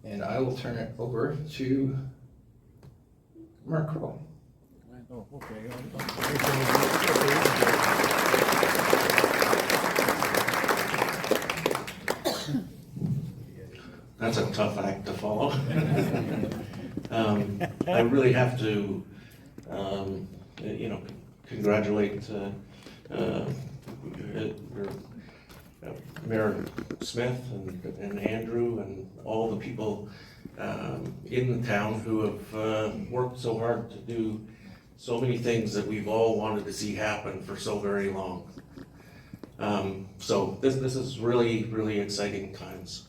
And I will turn it over to Mark Crowe. Oh, okay. That's a tough act to follow. I really have to, congratulate Mayor Smith and Andrew and all the people in the town who have worked so hard to do so many things that we've all wanted to see happen for so very long. So this is really, really exciting times.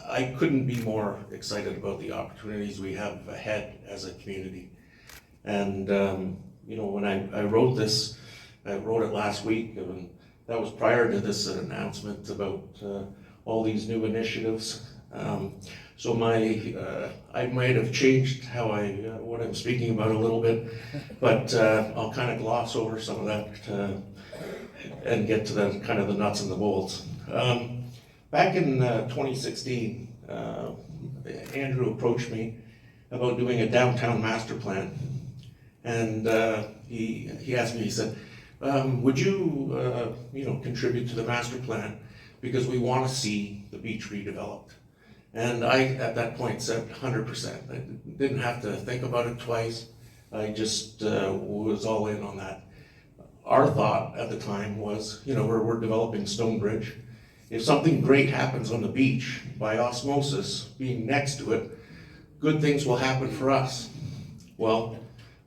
I couldn't be more excited about the opportunities we have ahead as a community. And, when I wrote this, I wrote it last week, and that was prior to this announcement about all these new initiatives. So I might have changed how what I'm speaking about a little bit, but I'll kind of gloss over some of that and get to the kind of the nuts and the bolts. Back in 2016, Andrew approached me about doing a downtown master plan, and he asked me, he said, would you contribute to the master plan, because we want to see the beach redeveloped. And I, at that point, said 100%. I didn't have to think about it twice. I just was all in on that. Our thought at the time was, we're developing Stonebridge. If something great happens on the beach, by osmosis, being next to it, good things will happen for us. Well,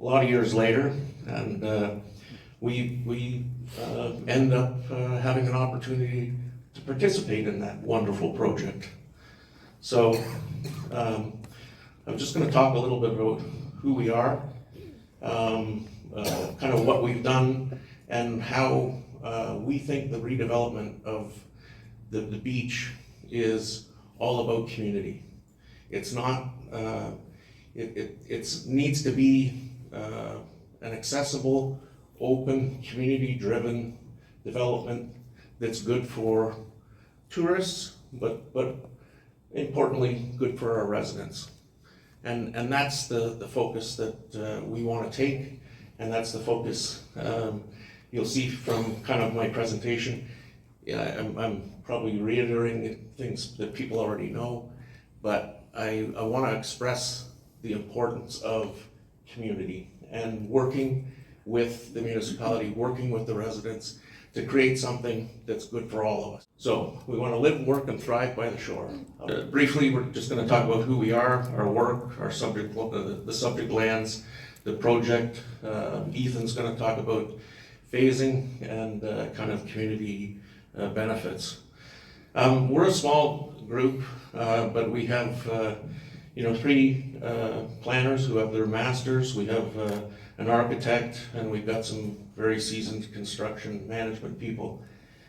a lot of years later, and we end up having an opportunity to participate in that wonderful project. So I'm just going to talk a little bit about who we are, kind of what we've done, and how we think the redevelopment of the beach is all about community. It's not, it needs to be an accessible, open, community-driven development that's good for tourists, but importantly, good for our residents. And that's the focus that we want to take, and that's the focus you'll see from kind of my presentation. Yeah, I'm probably reiterating things that people already know, but I want to express the importance of community and working with the municipality, working with the residents to create something that's good for all of us. So we want to live, work, and thrive by the shore. Briefly, we're just going to talk about who we are, our work, our subject, the subject lands, the project. Ethan's going to talk about phasing and kind of community benefits. We're a small group, but we have 3 planners who have their masters. We have an architect, and we've got some very seasoned construction management people.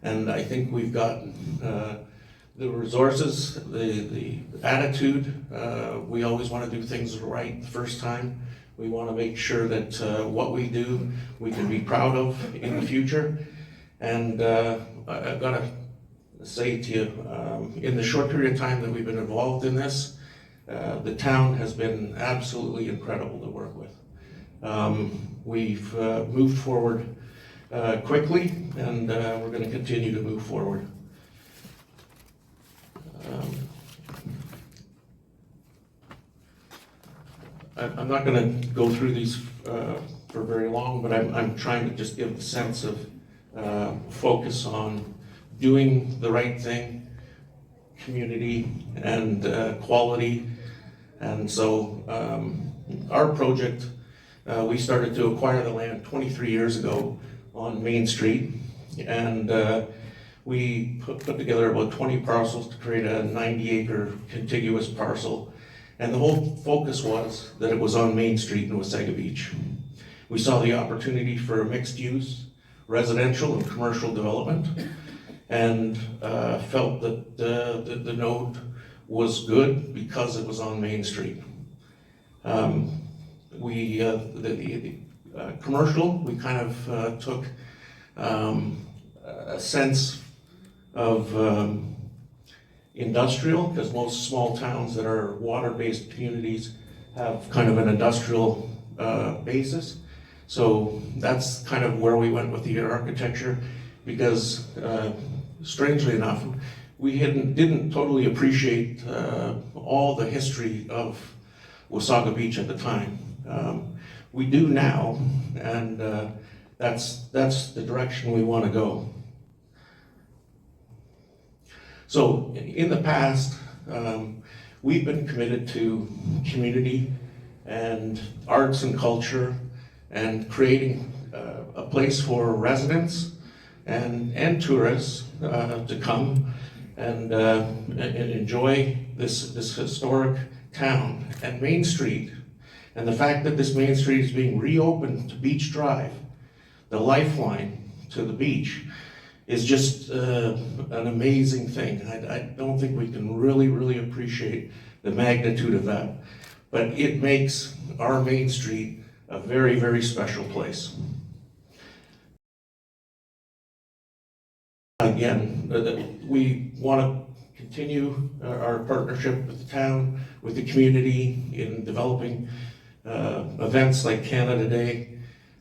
And I think we've got the resources, the attitude. We always want to do things right the first time. We want to make sure that what we do, we can be proud of in the future. And I've got to say to you, in the short period of time that we've been involved in this, the town has been absolutely incredible to work with. We've moved forward quickly, and we're going to continue to move forward. I'm not going to go through these for very long, but I'm trying to just give the sense of focus on doing the right thing, community, and quality. And so our project, we started to acquire the land 23 years ago on Main Street, and we put together about 20 parcels to create a 90-acre contiguous parcel. And the whole focus was that it was on Main Street in Wasaga Beach. We saw the opportunity for mixed use, residential and commercial development, and felt that the node was good because it was on Main Street. The commercial, we kind of took a sense of industrial, because most small towns that are water-based communities have kind of an industrial basis. So that's kind of where we went with the architecture, because strangely enough, we didn't totally appreciate all the history of Wasaga Beach at the time. We do now, and that's the direction we want to go. So in the past, we've been committed to community and arts and culture and creating a place for residents and tourists to come and enjoy this historic town. And Main Street, and the fact that this Main Street is being reopened to Beach Drive, the lifeline to the beach, is just an amazing thing. I don't think we can really appreciate the magnitude of that. But it makes our Main Street a very special place. Again, we want to continue our partnership with the town, with the community in developing events like Canada Day,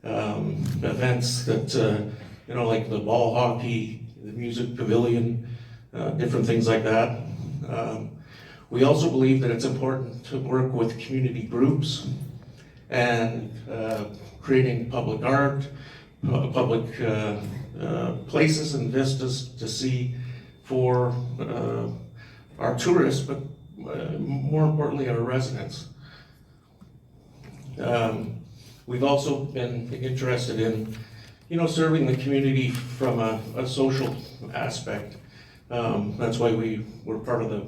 events that, like the ball hockey, the music pavilion, different things like that. We also believe that it's important to work with community groups and creating public art, public places and vistas to see for our tourists, but more importantly, our residents. We've also been interested in, serving the community from a social aspect. That's why we were part of the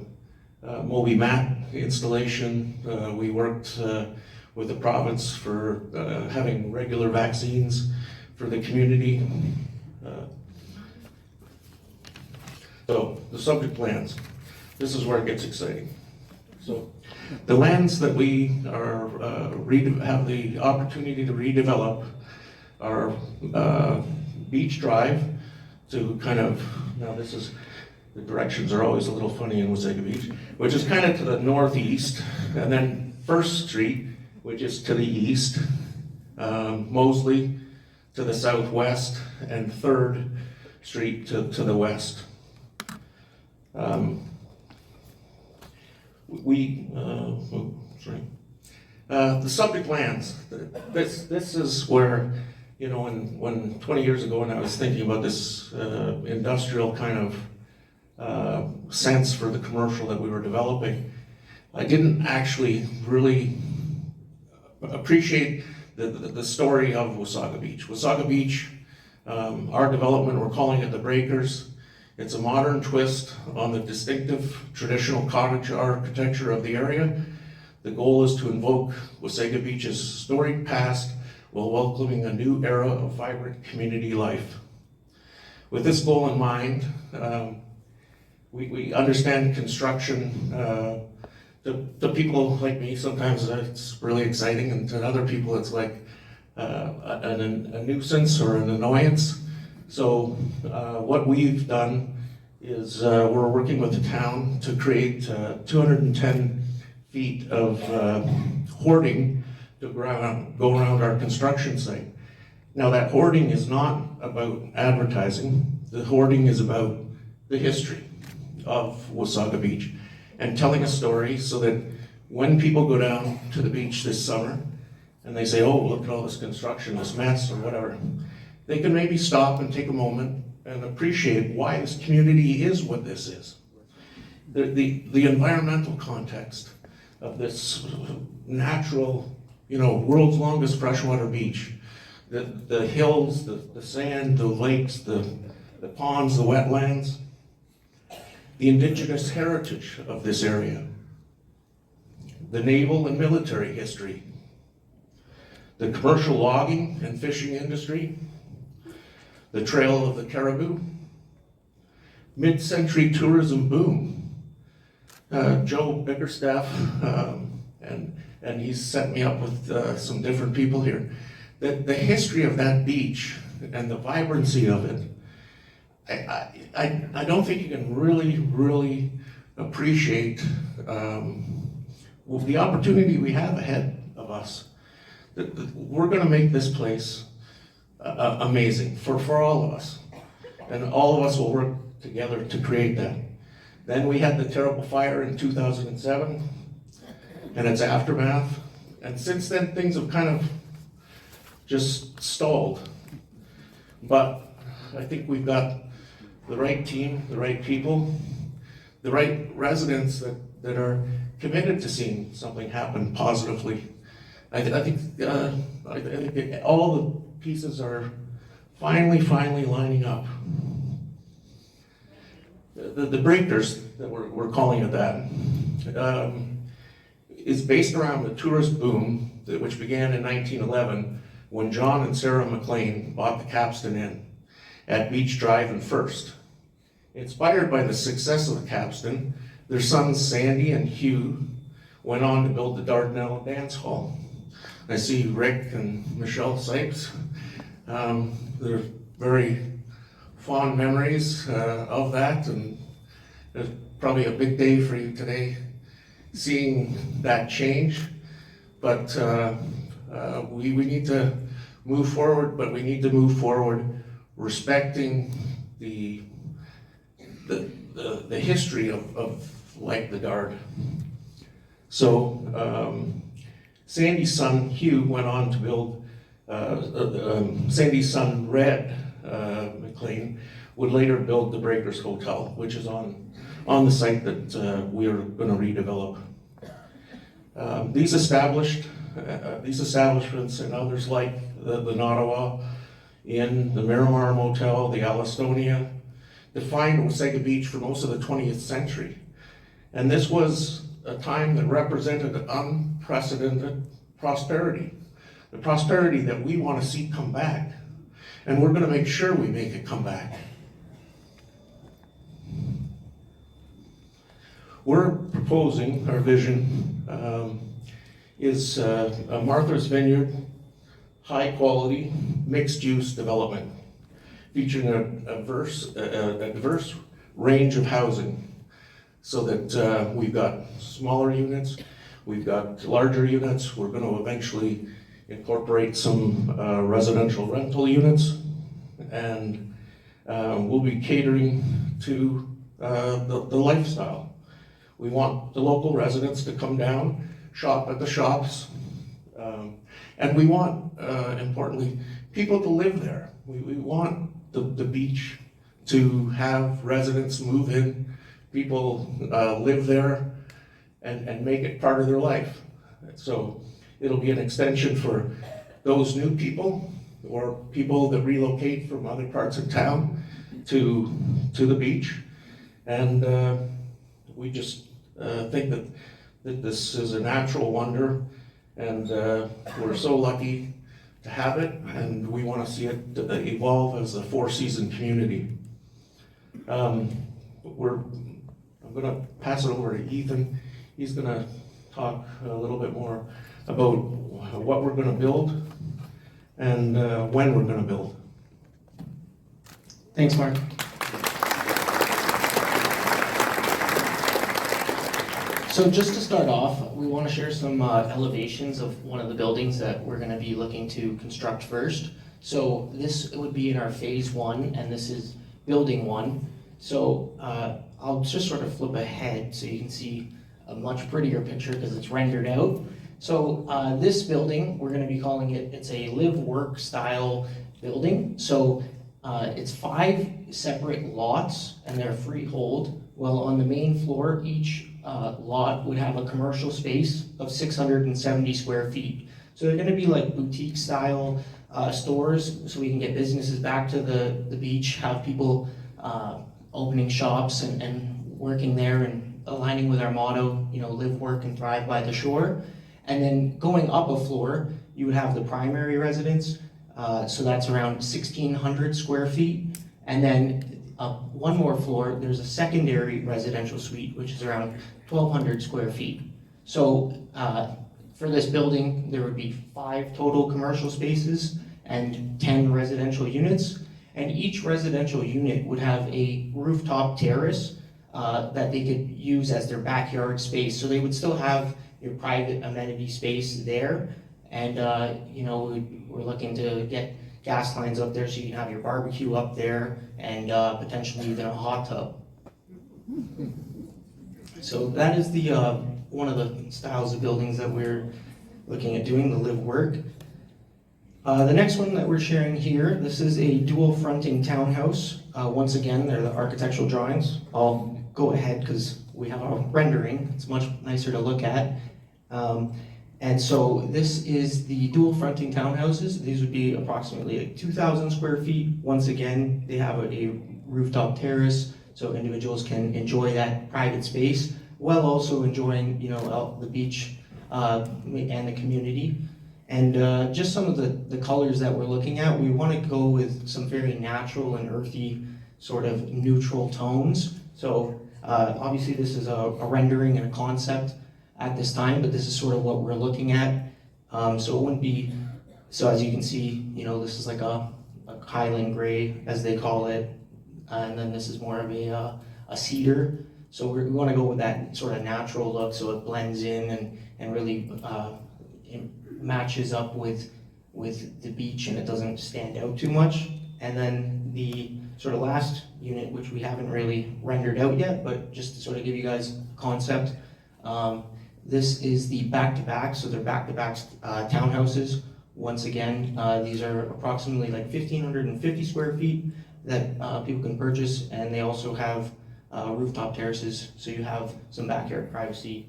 Moby mat installation. We worked with the province for having regular vaccines for the community. So the subject lands, this is where it gets exciting. So the lands that we are have the opportunity to redevelop are Beach Drive to kind of, now this is, the directions are always a little funny in Wasaga Beach, which is kind of to the northeast, and then First Street, which is to the east, Mosley to the southwest, and Third Street to the west. The subject lands, this is where, when 20 years ago when I was thinking about this industrial kind of sense for the commercial that we were developing, I didn't actually really appreciate the story of Wasaga Beach. Wasaga Beach, our development, we're calling it the Breakers. It's a modern twist on the distinctive traditional cottage architecture of the area. The goal is to invoke Wasaga Beach's storied past while welcoming a new era of vibrant community life. With this goal in mind, we understand construction. To people like me, sometimes it's really exciting, and to other people it's like a nuisance or an annoyance. So what we've done is we're working with the town to create 210 feet of hoarding to go around our construction site. Now that hoarding is not about advertising. The hoarding is about the history of Wasaga Beach and telling a story so that when people go down to the beach this summer and they say, oh, look at all this construction, this mess or whatever, they can maybe stop and take a moment and appreciate why this community is what this is. The environmental context of this natural, world's longest freshwater beach, the hills, the sand, the lakes, the ponds, the wetlands, the indigenous heritage of this area, the naval and military history, the commercial logging and fishing industry, the Trail of the Caribou, mid-century tourism boom. Joe Bickerstaff, and he's set me up with some different people here. The history of that beach and the vibrancy of it, I don't think you can really appreciate the opportunity we have ahead of us. That we're going to make this place amazing for all of us. And all of us will work together to create that. Then we had the terrible fire in 2007 and its aftermath. And since then, things have kind of just stalled. But I think we've got the right team, the right people, the right residents that are committed to seeing something happen positively. I think all the pieces are finally lining up. The breakers, that we're calling it that, is based around the tourist boom which began in 1911 when John and Sarah McLean bought the Capstan Inn at Beach Drive and First. Inspired by the success of the Capstan, their sons Sandy and Hugh went on to build the Dardanelle Dance Hall. I see Rick and Michelle Sipes. They're very fond memories of that, and it's probably a big day for you today, seeing that change. But we need to move forward, but we need to move forward respecting the history of Lake the Dard. So Sandy's son Hugh went on to build, Sandy's son Red McLean would later build the Breakers Hotel, which is on the site that we are going to redevelop. These establishments and others like the Nottawa Inn, the Miramar Motel, the Allistonia, defined Wasaga Beach for most of the 20th century. And this was a time that represented unprecedented prosperity, the prosperity that we want to see come back. And we're going to make sure we make it come back. We're proposing, our vision is a Martha's Vineyard, high quality, mixed use development, featuring a diverse range of housing, so that we've got smaller units, we've got larger units. We're going to eventually incorporate some residential rental units, and we'll be catering to the lifestyle. We want the local residents to come down, shop at the shops, and we want, importantly, people to live there. We want the beach to have residents move in, people live there and make it part of their life. So it'll be an extension for those new people or people that relocate from other parts of town to the beach. And we just think that this is a natural wonder, and we're so lucky to have it, and we want to see it evolve as a four-season community. I'm going to pass it over to Ethan. He's going to talk a little bit more about what we're going to build and when we're going to build. Thanks, Mark. So just to start off, we want to share some elevations of one of the buildings that we're going to be looking to construct first. So this would be in our phase 1, and this is building 1. So I'll just sort of flip ahead so you can see a much prettier picture because it's rendered out. So this building, we're going to be calling it, it's a live-work style building. So it's 5 separate lots, and they're freehold. Well, on the main floor, each lot would have a commercial space of 670 square feet. So they're going to be like boutique style stores, so we can get businesses back to the beach, have people opening shops and working there and aligning with our motto, you know, live, work, and thrive by the shore. And then going up a floor, you would have the primary residence, so that's around 1,600 square feet. And then one more floor, there's a secondary residential suite, which is around 1,200 square feet. So for this building, there would be 5 total commercial spaces and 10 residential units. And each residential unit would have a rooftop terrace that they could use as their backyard space. So they would still have your private amenity space there. And, you know, we're looking to get gas lines up there so you can have your barbecue up there and potentially even a hot tub. So that is the one of the styles of buildings that we're looking at doing, the live work. The next one that we're sharing here, this is a dual fronting townhouse. Once again, they're the architectural drawings. I'll go ahead because we have a rendering. It's much nicer to look at. And so this is the dual fronting townhouses. These would be approximately 2,000 square feet. Once again, they have a rooftop terrace, so individuals can enjoy that private space while also enjoying, you know, the beach and the community. And just some of the colors that we're looking at, we want to go with some very natural and earthy sort of neutral tones. So obviously this is a rendering and a concept at this time, but this is sort of what we're looking at. So it wouldn't be, so as you can see, you know, this is like a Highland gray, as they call it, and then this is more of a cedar. So we want to go with that sort of natural look, so it blends in and really it matches up with the beach and it doesn't stand out too much. And then the sort of last unit, which we haven't really rendered out yet, but just to sort of give you guys a concept, this is the back-to-back, so they're back-to-back townhouses. Once again, these are approximately like 1,550 square feet that people can purchase, and they also have rooftop terraces, so you have some backyard privacy.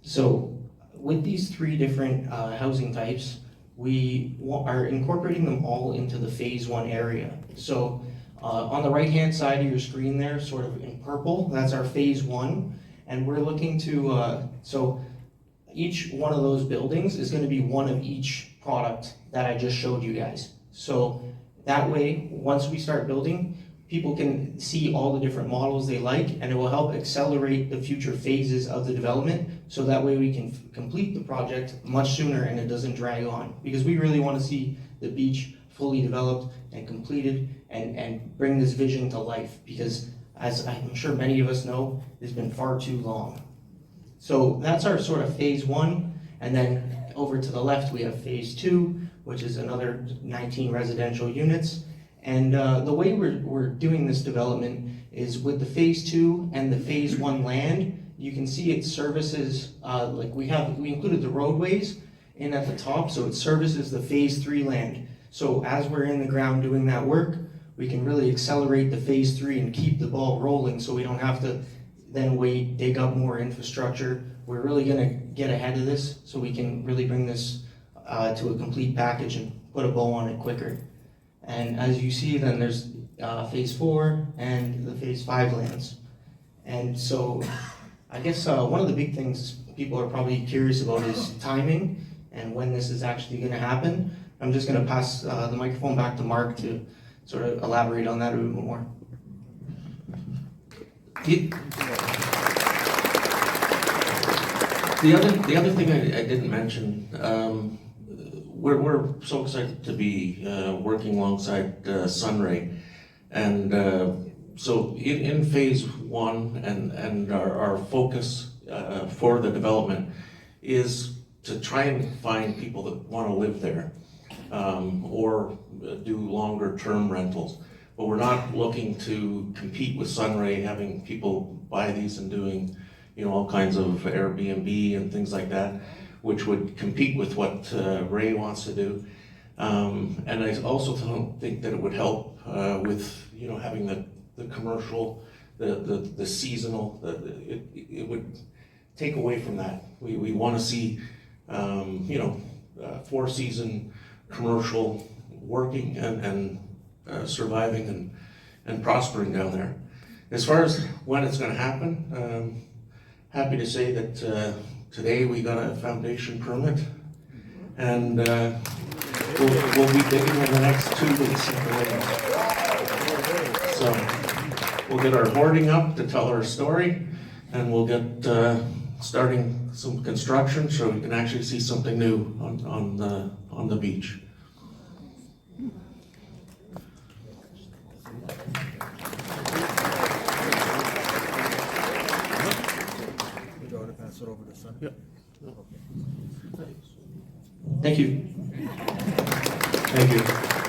So with these three different housing types, we are incorporating them all into the phase one area. So on the right-hand side of your screen there, sort of in purple, that's our phase one. And we're looking to, so each one of those buildings is going to be one of each product that I just showed you guys. So that way, once we start building, people can see all the different models they like, and it will help accelerate the future phases of the development. So that way we can complete the project much sooner and it doesn't drag on. Because we really want to see the beach fully developed and completed and bring this vision to life. Because as I'm sure many of us know, it's been far too long. So that's our sort of phase one, and then over to the left we have phase two, which is another 19 residential units. And the way we're doing this development is with the phase two and the phase one land, you can see it services, like we included the roadways in at the top, so it services the phase three land. So as we're in the ground doing that work, we can really accelerate the phase three and keep the ball rolling so we don't have to then wait, dig up more infrastructure. We're really gonna get ahead of this so we can really bring this to a complete package and put a bow on it quicker. And as you see, then there's phase four and the phase five lands. And so I guess one of the big things people are probably curious about is timing and when this is actually gonna happen. I'm just gonna pass the microphone back to Mark to sort of elaborate on that a little bit more. The other thing I didn't mention, we're so excited to be working alongside Sunray, and so in phase one and our focus for the development is to try and find people that want to live there or do longer term rentals. But we're not looking to compete with Sunray, having people buy these and doing, you know, all kinds of Airbnb and things like that, which would compete with what Ray wants to do. And I also don't think that it would help with, you know, having the commercial, the seasonal. It would take away from that. We want to see, you know, 4-season commercial working and surviving and prospering down there. As far as when it's going to happen, happy to say that today we got a foundation permit, and we'll be digging in the next 2 weeks. So we'll get our hoarding up to tell our story, and we'll get starting some construction so we can actually see something new on the beach. yeah. Thank you. Thank you.